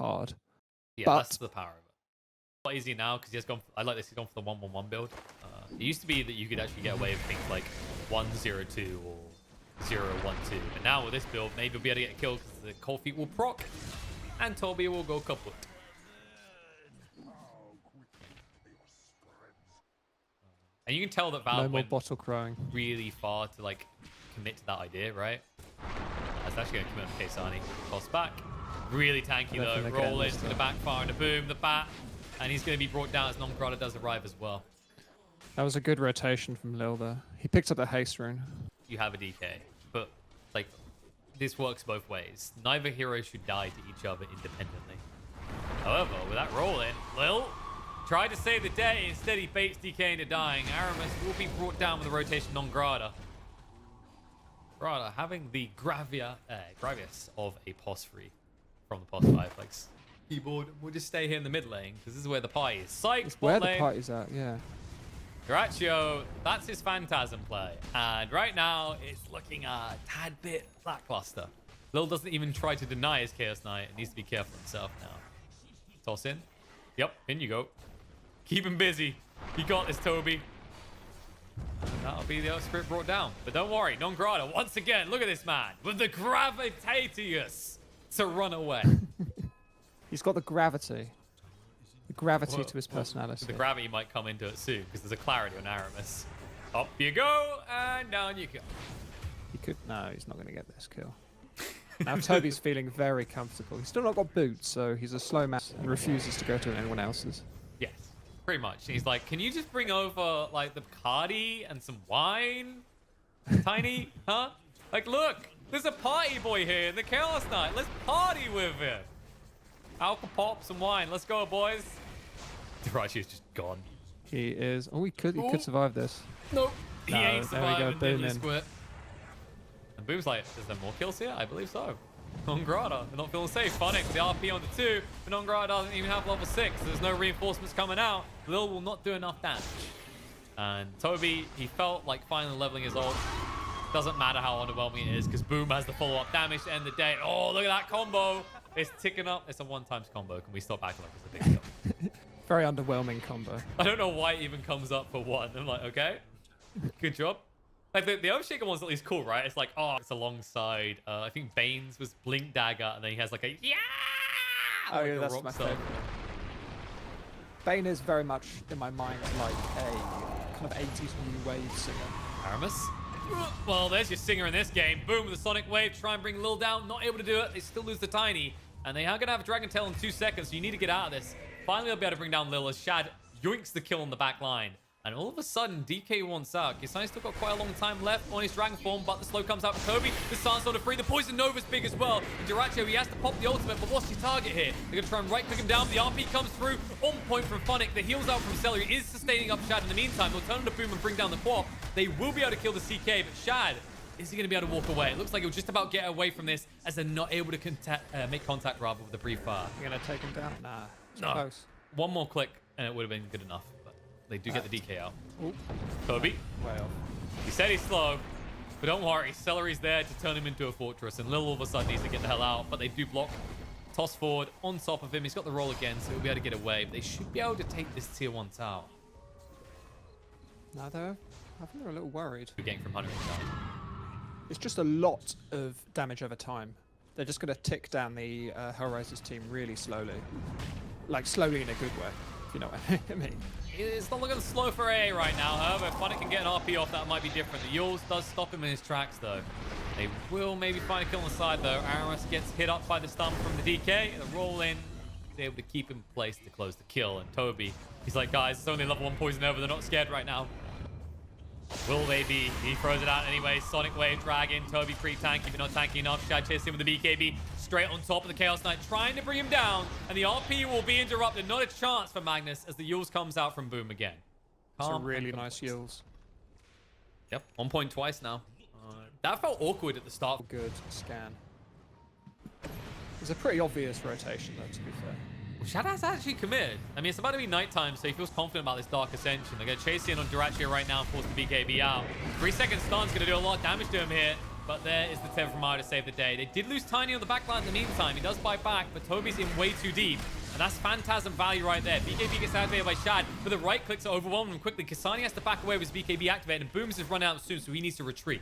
hard. Yeah, but that's the power of it. A lot easier now because he has gone. I like this. He's gone for the 1-1-1 build. It used to be that you could actually get away with things like 1-0-2 or 0-1-2, and now with this build, maybe we'll be able to get a kill because the cold feet will proc, and Toby will go kaput. And you can tell that Valve went bottle crowing. really far to like commit to that idea, right? That's actually going to commit on Kaysani. Toss back. Really tanky though. Roll into the backfire and the boom, the bat. And he's going to be brought down as Non-Grata does arrive as well. That was a good rotation from Lil there. He picked up the haste rune. You have a DK, but like this works both ways. Neither hero should die to each other independently. However, with that roll in, Lil tried to save the day. Instead, he baits DK into dying. Aramis will be brought down with a rotation Non-Grata. Grata having the Gravius of a POS free from the POS 5 flex keyboard. We'll just stay here in the mid lane because this is where the party is. Psych, it's where the party's at, yeah. Horatio, that's his Phantasm play. And right now, it's looking a tad bit lackluster. Lil doesn't even try to deny his Chaos Knight and needs to be careful himself now. Toss in. Yep, in you go. Keep him busy. You got this, Toby. That'll be the script brought down. But don't worry, Non-Grata, once again, look at this man with the gravitatious to run away. He's got the gravity. The gravity to his personality. The gravity might come into it soon because there's a clarity on Aramis. Up you go, and down you go. He could... No, he's not going to get this kill. Now Toby's feeling very comfortable. He's still not got boots, so he's a slow man and refuses to go to anyone else's. Yes, pretty much. He's like, can you just bring over like the Bacardi and some wine? Tiny, huh? Like, look, there's a party boy here in the Chaos Knight. Let's party with him. Alka pop, some wine. Let's go, boys. Dirachi is just gone. He is. Oh, he could survive this. Nope. He ain't surviving. There we go. Boom in. And Boom's like, is there more kills here? I believe so. Non-Grata, they're not feeling safe. Funnick, the RP on the 2, but Non-Grata doesn't even have level 6. There's no reinforcements coming out. Lil will not do enough damage. And Toby, he felt like finally leveling his ult. Doesn't matter how underwhelming it is, because Boom has the follow-up damage to end the day. Oh, look at that combo. It's ticking up. It's a one-times combo. Can we stop acting like it's a big deal? Very underwhelming combo. I don't know why it even comes up for one. I'm like, okay, good job. Like the Overshaker one's at least cool, right? It's like, oh, it's alongside. I think Bane's was Blink Dagger, and then he has like a yeah. Oh like yeah, that's my favorite. Bane is very much in my mind like a kind of 80s new wave singer. Aramis. Well, there's your singer in this game. Boom with the Sonic Wave. Try and bring Lil down. Not able to do it. They still lose the Tiny. And they are going to have a Dragon Tail in 2 seconds, so you need to get out of this. Finally, they'll be able to bring down Lil as Shad yoinks the kill on the back line. And all of a sudden, DK wants out. Kisani's still got quite a long time left on his Dragon Form, but the slow comes out from Kobe. The Sandstorm to free. The Poison Nova's big as well. And Diracho, he has to pop the ultimate, but what's his target here? They're going to try and right-click him down. The RP comes through. On point from Funnick. The heals out from Celery is sustaining up Shad in the meantime. They'll turn him to Boom and bring down the Quap. They will be able to kill the CK, but Shad, is he going to be able to walk away? It looks like he'll just about get away from this as they're not able to make contact rather with the brief fire. You're going to take him down? Nah. No. Close. One more click and it would have been good enough. But they do get the DK out. Ooh. Kobe. Well. He said he's slow, but don't worry. Celery's there to turn him into a fortress. And Lil all of a sudden needs to get the hell out. But they do block. Toss forward on top of him. He's got the roll again, so he'll be able to get away. But they should be able to take this tier 1 tower. No, though. I think they're a little worried. We're getting from 100%. It's just a lot of damage over time. They're just going to tick down the Hellraiser's team really slowly. Like, slowly in a good way, if you know what I mean. It's not looking slow for AA right now. However, if Funnick can get an RP off, that might be different. The Yules does stop him in his tracks, though. They will maybe find a kill on the side, though. Aramis gets hit up by the stun from the DK. The roll in is able to keep him placed to close the kill. And Toby, he's like, guys, it's only level 1 poison over. They're not scared right now. Will they be? He throws it out anyway. Sonic Wave, Dragon, Toby pretty tanky, but not tanky enough. Shad chases him with the BKB straight on top of the Chaos Knight, trying to bring him down. And the RP will be interrupted. Not a chance for Magnus as the Yules comes out from Boom again. It's a really nice Yules. Yep, 1 point twice now. That felt awkward at the start. Good scan. It's a pretty obvious rotation, though, to be fair. Well, Shad has actually committed. I mean, it's about to be nighttime, so he feels confident about this Dark Ascension. They're going to chase in on Diracio right now and force the BKB out. 3 second stun's going to do a lot of damage to him here. but there is the 10 from Maya to save the day. They did lose Tiny on the backline in the meantime. He does bite back, but Toby's in way too deep. And that's Phantasm value right there. BKB gets activated by Shad, but the right clicks are overwhelming him quickly. Kasani has to back away with his BKB activated, and Booms is run out soon, so he needs to retreat.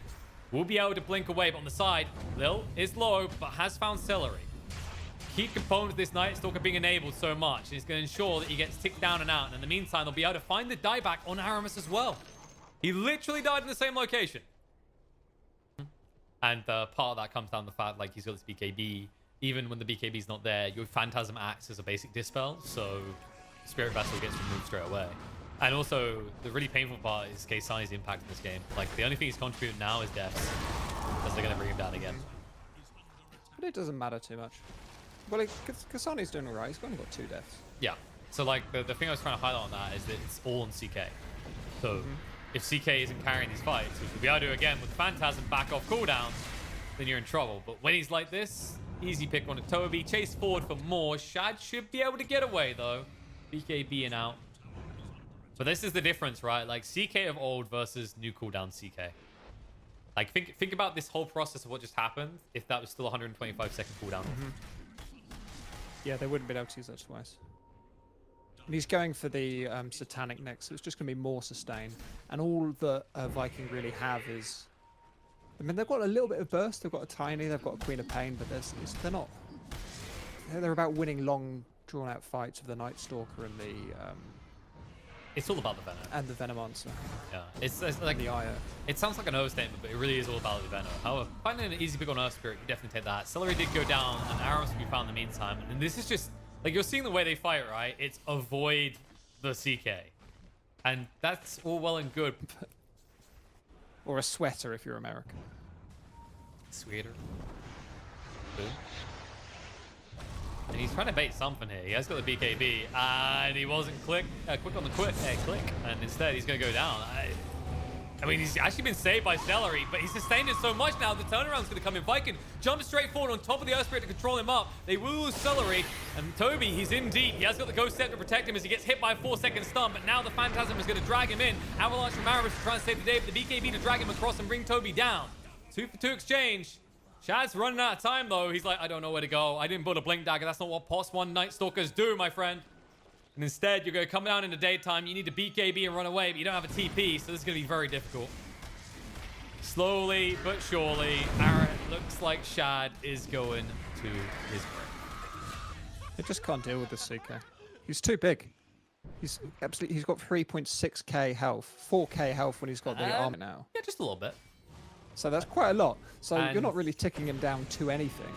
We'll be able to blink away, but on the side, Lil is low, but has found Celery. Key component of this Night Stalker being enabled so much, and it's going to ensure that he gets ticked down and out. And in the meantime, they'll be able to find the dieback on Aramis as well. He literally died in the same location. And part of that comes down to the fact, like, he's got this BKB. Even when the BKB's not there, your Phantasm acts as a basic dispel, so Spirit Vessel gets removed straight away. And also, the really painful part is Kasani's impact in this game. Like, the only thing he's contributing now is deaths, because they're going to bring him down again. But it doesn't matter too much. Well, Kasani's doing alright. He's only got 2 deaths. Yeah. So, like, the thing I was trying to highlight on that is that it's all on CK. So, if CK isn't carrying these fights, which we'll be able to do again with Phantasm back off cooldown, then you're in trouble. But when he's like this, easy pick on a Toby. Chase forward for more. Shad should be able to get away, though. BKB and out. But this is the difference, right? Like, CK of old versus new cooldown CK. Like, think about this whole process of what just happened if that was still 125-second cooldown. Yeah, they wouldn't be able to use that twice. And he's going for the Satanic next, so it's just going to be more sustain. And all that Viking really have is... I mean, they've got a little bit of burst. They've got a Tiny, they've got a Queen of Pain, but they're not... They're about winning long, drawn-out fights with the Night Stalker and the... It's all about the Venom. And the Venom answer. Yeah. It's like the Io. It sounds like an overstatement, but it really is all about the Venom. However, finding an easy pick on Earth Spirit, you definitely take that. Celery did go down, and Aramis will be found in the meantime. And this is just... Like, you're seeing the way they fight, right? It's avoid the CK. And that's all well and good. Or a sweater if you're American. Sweater. Boom. And he's trying to bait something here. He has got the BKB, and he wasn't quick on the click. And instead, he's going to go down. I mean, he's actually been saved by Celery, but he's sustained it so much now, the turnaround's going to come in. Viking jumps straight forward on top of the Earth Spirit to control him up. They will lose Celery, and Toby, he's in deep. He has got the Ghost Step to protect him as he gets hit by a 4-second stun, but now the Phantasm is going to drag him in. Avalanche from Aramis to try and save the day, but the BKB to drag him across and bring Toby down. 2-for-2 exchange. Shad's running out of time, though. He's like, I don't know where to go. I didn't build a Blink Dagger. That's not what Post 1 Night Stalkers do, my friend. And instead, you're going to come down in the daytime. You need to BKB and run away, but you don't have a TP, so this is going to be very difficult. Slowly but surely, Aaron looks like Shad is going to his grave. He just can't deal with the CK. He's too big. He's got 3.6k health, 4k health when he's got the armor now. Yeah, just a little bit. So that's quite a lot. So you're not really ticking him down to anything.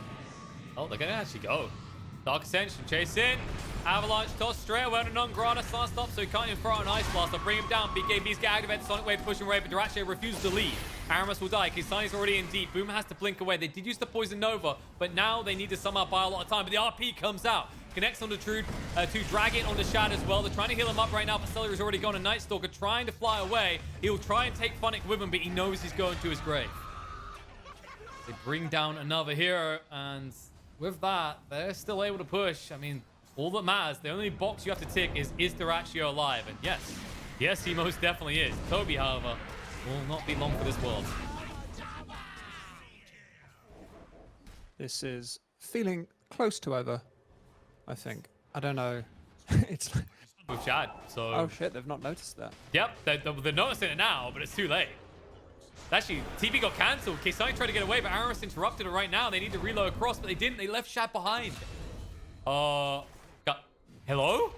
Oh, they're going to actually go. Dark Ascension, chase in. Avalanche toss straight away to non-Grana. Last stop, so he can't even throw an Ice Blast. They'll bring him down. BKB's get activated. Sonic Wave pushing away, but Durache refuses to leave. Aramis will die. Kisani's already in deep. Boom has to blink away. They did use the Poison Nova, but now they need to somehow buy a lot of time. But the RP comes out. Connects on the Trude to drag it on the Shad as well. They're trying to heal him up right now, but Celery's already gone. A Night Stalker trying to fly away. He'll try and take Funnick with him, but he knows he's going to his grave. They bring down another hero, and with that, they're still able to push. I mean, all that matters, the only box you have to tick is Duraccio alive? And yes, he most definitely is. Toby, however, will not be long for this world. This is feeling close to over, I think. I don't know. It's with Shad, so... Oh shit, they've not noticed that. Yep, they're noticing it now, but it's too late. Actually, TP got cancelled. Kisani tried to get away, but Aramis interrupted it right now. They need to reload across, but they didn't. They left Shad behind. Hello?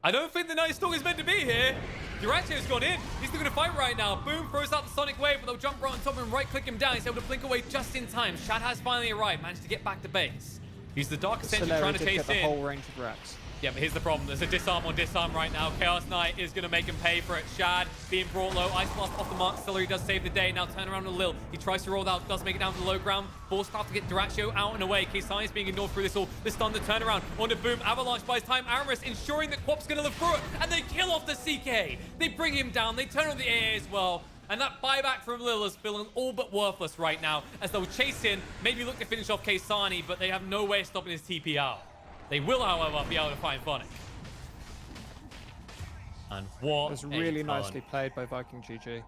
I don't think the Night Stalker is meant to be here. Duracio's gone in. He's still going to fight right now. Boom throws out the Sonic Wave, but they'll jump right on top of him, right-click him down. He's able to blink away just in time. Shad has finally arrived, managed to get back to base. He's the Dark Ascension trying to chase in. The whole range of racks. Yeah, but here's the problem. There's a disarm on disarm right now. Chaos Knight is going to make him pay for it. Shad being brought low. Ice Blast off the mark. Celery does save the day. Now turn around to Lil. He tries to roll out. Does make it down to the low ground. Forced to get Duraccio out and away. Kisani is being ignored through this all. This thunder turnaround. On the Boom. Avalanche buys time. Aramis ensuring that Quap's going to live through it. And they kill off the CK. They bring him down. They turn on the AA as well. And that buyback from Lil is feeling all but worthless right now. As they'll chase in. Maybe look to finish off Kisani. But they have no way of stopping his TP out. They will, however, be able to find Funnick. And what it was really nicely played by Viking GG.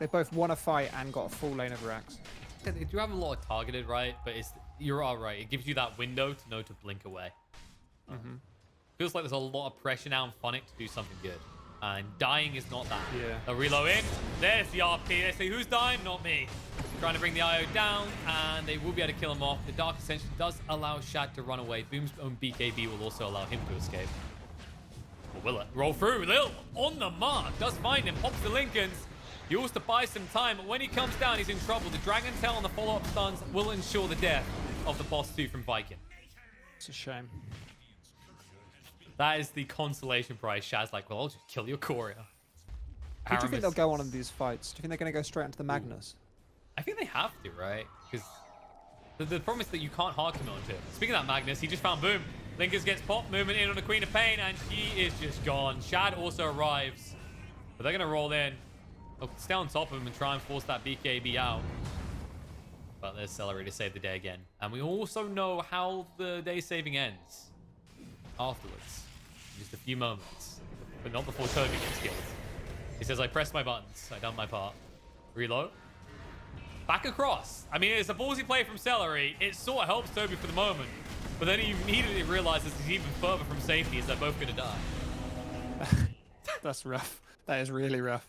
They both want to fight and got a full lane of racks. They do have a lot of targeted, right? But you're all right. It gives you that window to know to blink away. Feels like there's a lot of pressure now on Phonic to do something good. And dying is not that. Yeah. They'll reload in. There's the RP. They say, who's dying? Not me. Trying to bring the IO down, and they will be able to kill him off. The Dark Ascension does allow Shad to run away. Boom's own BKB will also allow him to escape. Or will it? Roll through. Lil on the mark. Does find him. Pops the Lincolns. He wants to buy some time, but when he comes down, he's in trouble. The Dragon Tail on the follow-up stuns will ensure the death of the boss 2 from Viking. It's a shame. That is the consolation prize. Shad's like, well, I'll just kill your courier. Who do you think they'll go on in these fights? Do you think they're going to go straight into the Magnus? I think they have to, right? Because the problem is that you can't hard commit onto it. Speaking of that Magnus, he just found Boom. Linkers gets popped, movement in on the Queen of Pain, and he is just gone. Shad also arrives. But they're going to roll in. They'll stay on top of him and try and force that BKB out. But there's Celery to save the day again. And we also know how the day saving ends. Afterwards. In just a few moments. But not before Toby gets killed. He says, I pressed my buttons. I done my part. Reload. Back across. I mean, it's a ballsy play from Celery. It sort of helps Toby for the moment. But then he immediately realizes he's even further from safety as they're both going to die. That's rough. That is really rough.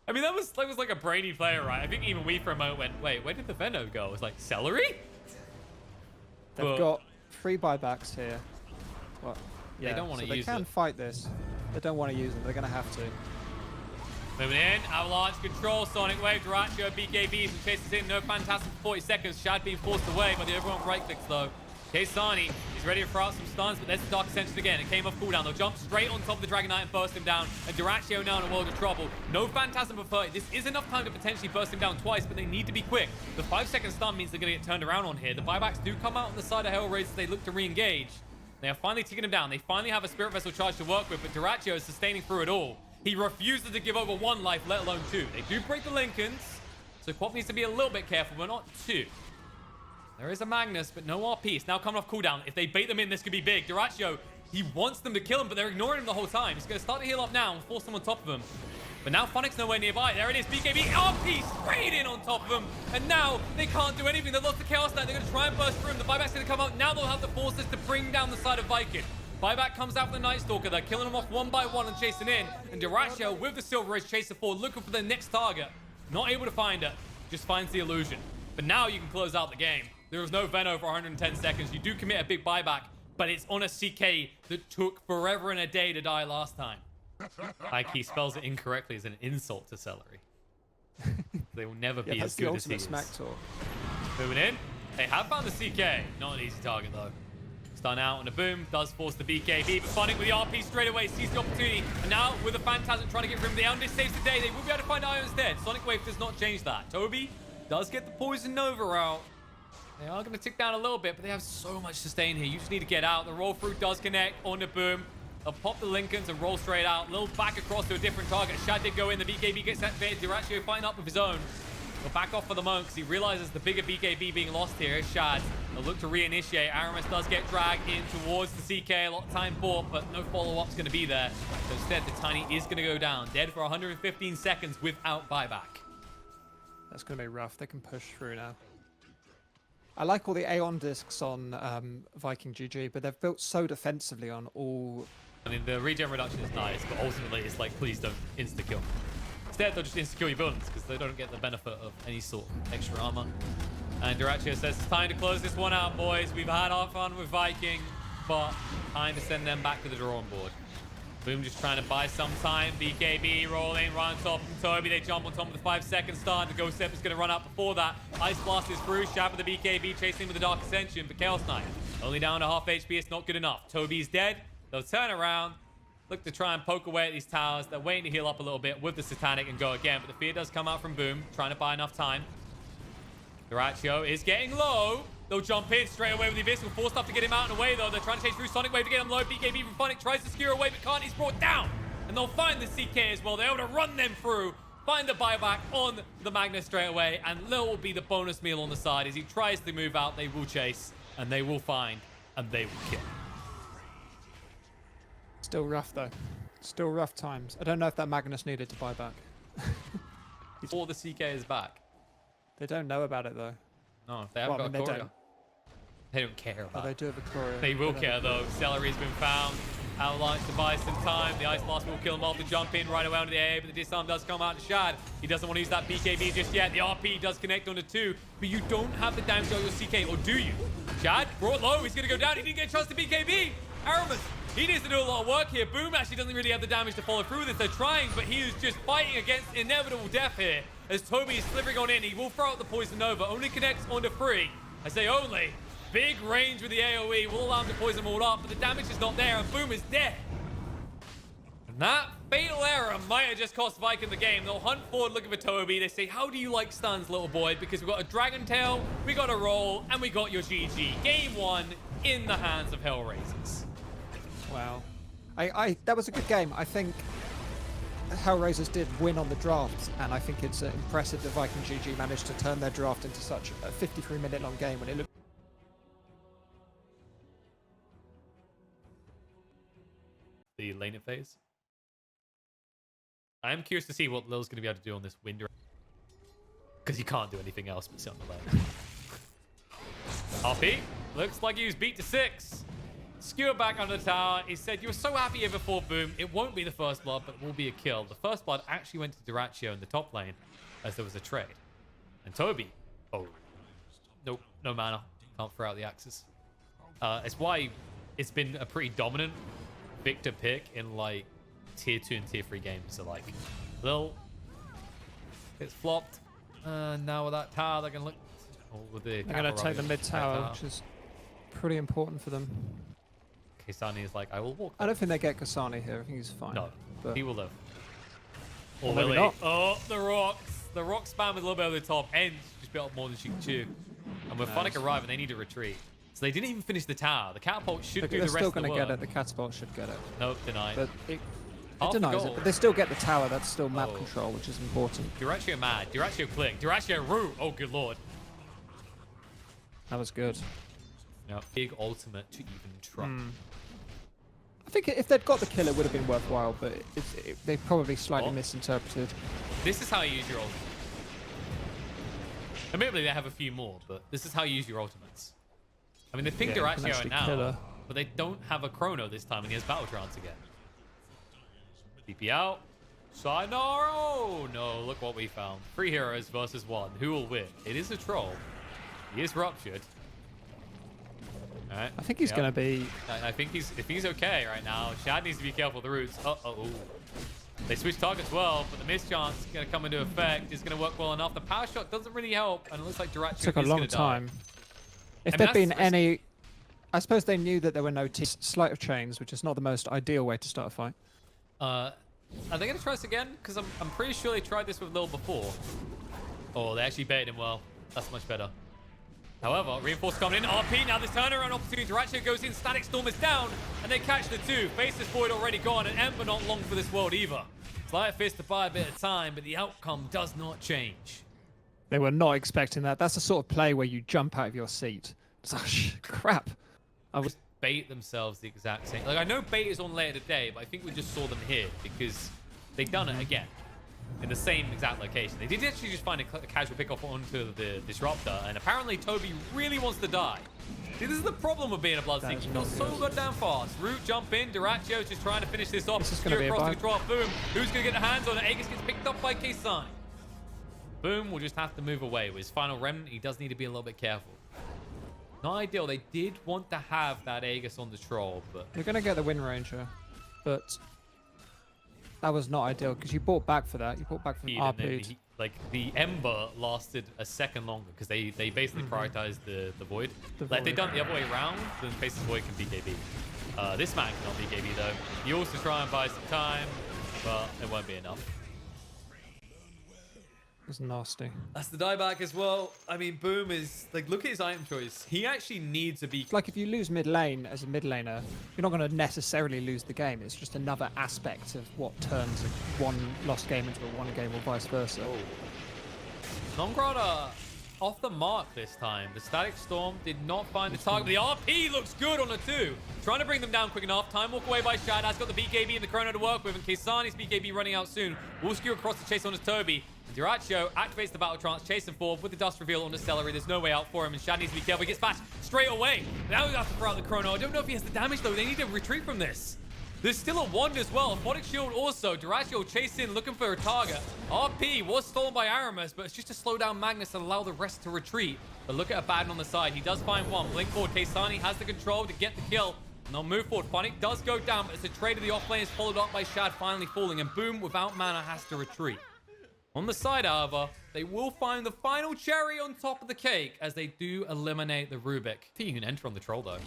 I mean, that was like a brainy player, right? I think even we for a moment went, wait, where did the Veno go? It was like, Celery? They've got 3 buybacks here. What? Yeah, they don't want to use it. They can fight this. They don't want to use them. They're going to have to. Moving in, Avalanche control, Sonic Wave, Duraccio, BKBs, and chases in. No Phantasm for 40 seconds. Shad being forced away by the overwhelmed right clicks, though. Kesani, he's ready to throw out some stuns, but there's the Dark Ascension again. It came off cooldown. They'll jump straight on top of the Dragon Knight and burst him down. And Duraccio now in a world of trouble. No Phantasm for 30. This is enough time to potentially burst him down twice, but they need to be quick. The 5-second stun means they're going to get turned around on here. The buybacks do come out on the side of Hellraiser as they look to re-engage. They are finally taking him down. They finally have a Spirit Vessel charge to work with, but Duraccio is sustaining through it all. He refuses to give over 1 life, let alone 2. They do break the Lincolns, so Quap needs to be a little bit careful, but not 2. There is a Magnus, but no RP. It's now coming off cooldown. If they bait them in, this could be big. Duraccio, he wants them to kill him, but they're ignoring him the whole time. He's going to start to heal up now and force them on top of him. But now Phonic's nowhere nearby. There it is. BKB RP straight in on top of him. And now they can't do anything. They lost the Chaos Knight. They're going to try and burst through him. The buyback's going to come out. Now they'll have the forces to bring down the side of Viking. Buyback comes out with the Night Stalker. They're killing them off one by one and chasing in. And Duraccio with the Silver Edge chasing forward, looking for the next target. Not able to find it. Just finds the illusion. But now you can close out the game. There was no Veno for 110 seconds. You do commit a big buyback, but it's on a CK that took forever and a day to die last time. Like he spells it incorrectly as an insult to Celery. They will never be as good as he is. Smack talk. Moving in. They have found the CK. Not an easy target though. Stun out and a Boom does force the BKB, but Phonic with the RP straight away sees the opportunity. And now with the Phantasm trying to get rid of the Undish saves the day. They will be able to find Ion instead. Sonic Wave does not change that. Toby does get the Poison Nova out. They are going to tick down a little bit, but they have so much sustain here. You just need to get out. The roll through does connect on the Boom. They'll pop the Lincolns and roll straight out. Little back across to a different target. Shad did go in. The BKB gets activated. Duraccio fighting up with his own. He'll back off for the moment because he realizes the bigger BKB being lost here is Shad. They'll look to reinitiate. Aramis does get dragged in towards the CK. A lot of time bought, but no follow-up's going to be there. So instead, the Tiny is going to go down. Dead for 115 seconds without buyback. That's going to be rough. They can push through now. I like all the Aeon discs on Viking GG, but they've built so defensively on all... I mean, the regen reduction is nice, but ultimately it's like, please don't insta-kill. Instead, they'll just insta-kill your buildings because they don't get the benefit of any sort of extra armor. And Duraccio says, it's time to close this one out, boys. We've had our fun with Viking, but time to send them back to the drawing board. Boom just trying to buy some time. BKB rolling right on top from Toby. They jump on top of the 5-second start. The Ghost Step is going to run up before that. Ice Blast is through. Shad with the BKB chasing with the Dark Ascension. But Chaos Knight only down to half HP. It's not good enough. Toby's dead. They'll turn around. Look to try and poke away at these towers. They're waiting to heal up a little bit with the Satanic and go again. But the fear does come out from Boom. Trying to buy enough time. Duraccio is getting low. They'll jump in straight away with the Abyss. We'll force stuff to get him out and away, though. They're trying to chase through Sonic Wave to get him low. BKB from Phonic tries to skewer away, but can't. He's brought down. And they'll find the CK as well. They're able to run them through. Find the buyback on the Magnus straight away. And Lil will be the bonus meal on the side. As he tries to move out, they will chase. And they will find. And they will kill. Still rough, though. Still rough times. I don't know if that Magnus needed to buy back. before the CK is back. They don't know about it though. No, they haven't Well, got a they choreo. don't. They don't care about Oh, it. they do have a choreo. They will don't care have a though. Celery's been found. Outlaws to buy some time. The Ice Blast will kill him off the jump in right away onto the A, but the disarm does come out to Shad. He doesn't want to use that BKB just yet. The RP does connect onto 2, but you don't have the damage on your CK, or do you? Shad brought low. He's going to go down. He didn't get a chance to BKB. Aramis, he needs to do a lot of work here. Boom actually doesn't really have the damage to follow through with this. They're trying, but he is just fighting against inevitable death here. As Toby is slithering on in, he will throw out the Poison Nova. Only connects onto 3. I say only. Big range with the AoE will allow him to poison them all up, but the damage is not there, and Boom is dead. And that fatal error might have just cost Viking the game. They'll hunt forward looking for Toby. They say, how do you like stuns, little boy? Because we've got a Dragon Tail, we got a roll, and we got your GG. Game 1 in the hands of Hellraisers. Wow. That was a good game. I think Hellraisers did win on the draft, and I think it's impressive that Viking GG managed to turn their draft into such a 53-minute long game when it looked the laner phase. I am curious to see what Lil's going to be able to do on this wind, because he can't do anything else but sit on the lane. RP looks like he was beat to 6. Skewer back under the tower. He said, you were so happy here before Boom. It won't be the first blood, but it will be a kill. The first blood actually went to Duraccio in the top lane as there was a trade. And Toby, oh, nope, no mana. Can't throw out the axes. It's why it's been a pretty dominant Victor pick in like tier 2 and tier 3 games. So like Lil, it's flopped. Now with that tower, they're gonna look. With the they're going to take the mid tower, which is pretty important for them. Kisani is like, I will walk. I don't think they get Kasani here. I think he's fine. No, but he will live. Or Or maybe will he? not. Oh, the rocks. The rock spam with a little bit over the top ends. Just built up more than she can chew. And with Phonic arrive and they need to retreat. So they didn't even finish the tower. The catapult should do the rest they're still of the going to work. get it. The catapult should get it. Nope, denied. But it Half the denies it, goal. but they still get the tower. That's still map Oh. control, which is important. Duraccio mad. Duraccio click. Duraccio root. Oh, good lord. That was good. Yep. Big ultimate to even try. I think if they'd got the kill, it would have been worthwhile, but they probably slightly What? misinterpreted. This is how you use your ultimate. Admittedly, they have a few more, but this is how you use your ultimates. I mean, they pinged Yeah, you can Duraccio actually now, kill her. but they don't have a Chrono this time, and he has Battle Trance again. DP out. Sayonara! Oh, no, look what we found. 3 heroes versus 1. Who will win? It is a troll. He is ruptured. All right. I think he's going to be... I think if he's okay right now, Shad needs to be careful with the roots. Uh-oh. They switch targets well, but the mischance is going to come into effect. It's going to work well enough. The power shot doesn't really help, and it looks like Duraccio took a is long going to time. die. If I mean, there'd that's been the risk. any... I suppose they knew that there were no sleight of chains, which is not the most ideal way to start a fight. Are they going to try this again? Because I'm pretty sure they tried this with Lil before. Oh, they actually baited him well. That's much better. However, reinforced coming in. RP, now this turnaround opportunity. Duraccio goes in, Static Storm is down, and they catch the 2. Faceless Void already gone, and Ember not long for this world either. Slight Fist to buy a bit of time, but the outcome does not change. They were not expecting that. That's the sort of play where you jump out of your seat. It's like, crap. I was... Bait themselves the exact same. Like, I know bait is on later today, but I think we just saw them here because they've done it again in the same exact location. They did actually just find a casual pickoff onto the Disruptor, and apparently Toby really wants to die. See, this is the problem with being a Bloodseeker. You got so goddamn fast. Root jump in. Duraccio's just trying to finish this off. This is going to be a across the bite. control. Boom. Who's going to get the hands on it? Aegis gets picked up by Kisani. Boom will just have to move away. With his final remnant, he does need to be a little bit careful. Not ideal. They did want to have that Aegis on the troll, but... You're going to get the Wind Ranger, but that was not ideal because you bought back for that. You bought back from and then RP. like the Ember lasted a second longer because they basically prioritized the Void. Like they Void. done it the other way around, then Faceless Void can BKB. This man cannot BKB though. He also try and buy some time, but it won't be enough. It was nasty. That's the dieback as well. I mean, Boom is like, look at his item choice. He actually needs to be Like if you lose mid lane as a mid laner, you're not going to necessarily lose the game. It's just another aspect of what turns one lost game into a won game or vice versa. Nongrada off the mark this time. The Static Storm did not find the target. The RP looks good on the 2. Trying to bring them down quick enough. Time walk away by Shad. Has got the BKB and the Chrono to work with. And Kisani's BKB running out soon. Will skew across the chase on his Toby. Dyrachyo activates the Battle Trance, chasing forward with the Dust Reveal on the Celery. There's no way out for him, and Shad needs to be careful. He gets bashed straight away. Now he has to throw out the Chrono. I don't know if he has the damage, though. They need to retreat from this. There's still a Wand as well. Aquatic Shield also. Dyrachyo chased in, looking for a target. RP was stolen by Aramis, but it's just to slow down Magnus and allow the rest to retreat. But look at Abaddon on the side. He does find one. Blink forward. Kaysani has the control to get the kill. And they'll move forward. Funnick does go down, but it's a trade of the off lane is followed up by Shad finally falling. And Boom, without mana, has to retreat. On the side, however, they will find the final cherry on top of the cake as they do eliminate the Rubik. I think you can enter on the Troll, though.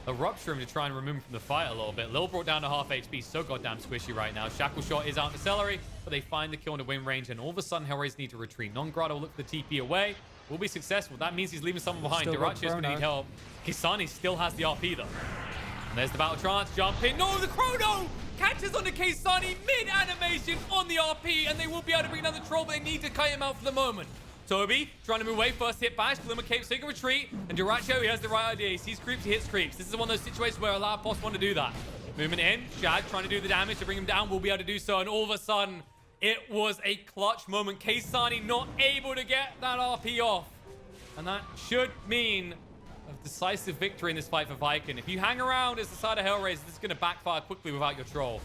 A Rupture him to try and remove him from the fight a little bit. Lil brought down to half HP. So goddamn squishy right now. Shackle Shot is out for Celery, but they find the kill in the win range, and all of a sudden, Hellraiser need to retreat. Non-Grad will look for the TP away. Will be successful. That means he's leaving someone behind. Dyrachyo's going to need help. Kisani still has the RP, though. And there's the Battle Trance. Jump in. No, the Chrono catches on the Kaysani mid-animation on the RP, and they will be able to bring down the Troll, but they need to kite him out for the moment. Toby trying to move away, first hit bash, Glimmer Cape, so he can retreat, and Dyrachyo, he has the right idea. He sees creeps, he hits creeps. This is one of those situations where a lot of boss want to do that. Movement in, Shad trying to do the damage to bring him down, will be able to do so, and all of a sudden, it was a clutch moment. Kaysani not able to get that RP off, and that should mean a decisive victory in this fight for Viking. If you hang around as the side of Hellraiser, this is going to backfire quickly without your Troll.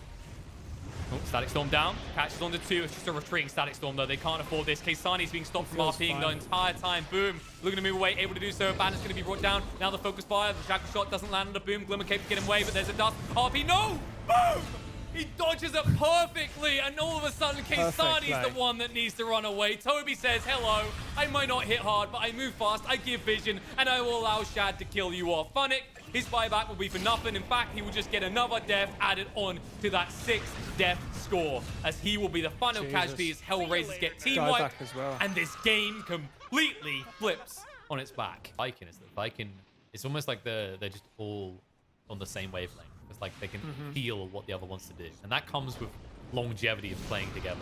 Oh, Static Storm down. Catches on to 2. It's just a retreating Static Storm, though. They can't afford this. Kaysani's being stopped from RPing the entire time. Boom. Looking to move away. Able to do so. Bandit's going to be brought down. Now the focus fire. The Shackle Shot doesn't land on the Boom. Glimmer Cape to get him away, but there's a Dust. RP. No! Boom! He dodges it perfectly, and all of a sudden, Kaysani's the one that needs to run away. Toby says, hello, I might not hit hard, but I move fast, I give vision, and I will allow Shad to kill you off. Funnick, his buyback will be for nothing. In fact, he will just get another death added on to that 6th death score, as he will be the final casualty as Hellraisers get team wiped, well. and this game completely flips on its back. Viking is the Viking. It's almost like they're just all on the same wavelength. It's like they can feel what the other wants to do, and that comes with longevity of playing together.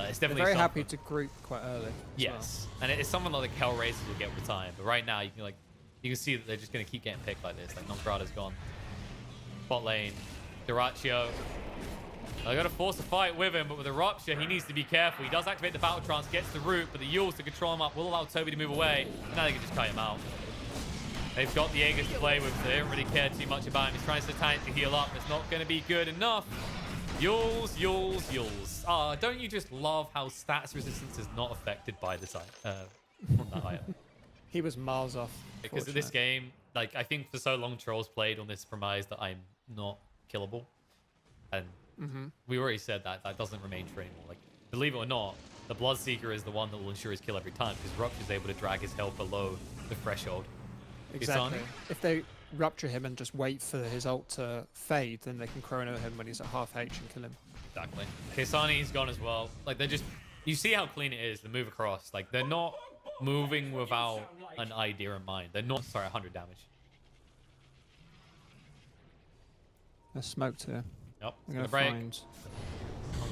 It's definitely very happy to group quite early. Yes, well. And it's something like Hellraisers will get with time, but right now you can see that they're just going to keep getting picked like this. Like Non-Grada's gone. Bot lane, Dyrachyo. I got to force a fight with him, but with a Rupture, he needs to be careful. He does activate the Battle Trance, gets the root, but the Yules to control him up will allow Toby to move away. And now they can just kite him out. They've got the Aegis to play with, so they don't really care too much about him. He's trying to Satanic to heal up. It's not going to be good enough. Yules, Yules, Yules. Don't you just love how stats resistance is not affected by this on that item? He was miles off. Because of this game, like, I think for so long Trolls played on this premise that I'm not killable. And we already said that doesn't remain true anymore. Like, believe it or not, the Bloodseeker is the one that will ensure his kill every time, because Rupture is able to drag his health below the threshold. Exactly. If they Rupture him and just wait for his ult to fade, then they can Chrono him when he's at half H and kill him. Exactly. Kaysani's gone as well. Like, they're just... You see how clean it is, the move across. Like, they're not moving without an idea in mind. They're not... Sorry, 100 damage. There's smoke too. Yep, it's going to break.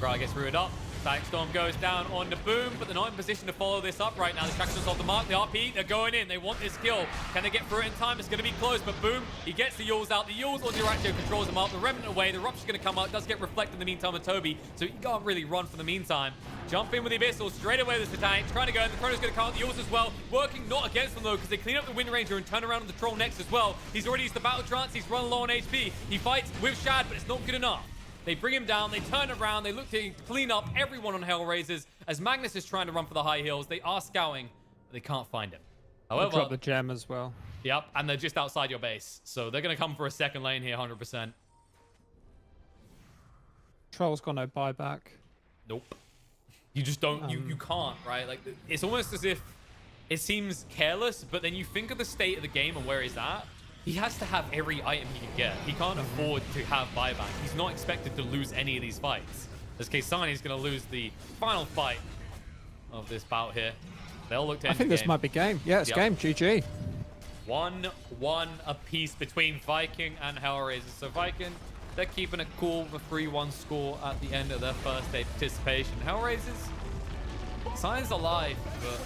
Grad gets rooted up. Static Storm goes down on the Boom, but they're not in position to follow this up right now. The Trackers off the mark. The RP, they're going in. They want this kill. Can they get through it in time? It's going to be close, but Boom, he gets the Yules out. The Yules on Dyrachyo controls him up. The Remnant away. The Rupture's going to come out. Does get reflected in the meantime with Toby, so he can't really run for the meantime. Jump in with the Abyssal. Straight away with the Satanic. Trying to go in. The Chrono's going to come out. The Yules as well. Working not against them, though, because they clean up the Wind Ranger and turn around on the Troll next as well. He's already used the Battle Trance. He's run low on HP. He fights with Shad, but it's not good enough. They bring him down, they turn around, they look to clean up everyone on Hellraisers. As Magnus is trying to run for the high hills, they are scouting, but they can't find him. However, drop the gem as well. Yep, and they're just outside your base. So they're going to come for a second lane here, 100%. Troll's got no buyback. Nope. You just don't, you can't, right? Like, it's almost as if it seems careless, but then you think of the state of the game and where he's at. He has to have every item he can get. He can't afford to have buyback. He's not expected to lose any of these fights. As Kaysani's going to lose the final fight of this bout here. They'll look to end I think the this might be game. Yeah, it's game. GG. 1-1 apiece between Viking and Hellraisers. So Viking, they're keeping it cool with a 3-1 score at the end of their first day participation. Hellraisers, signs alive, but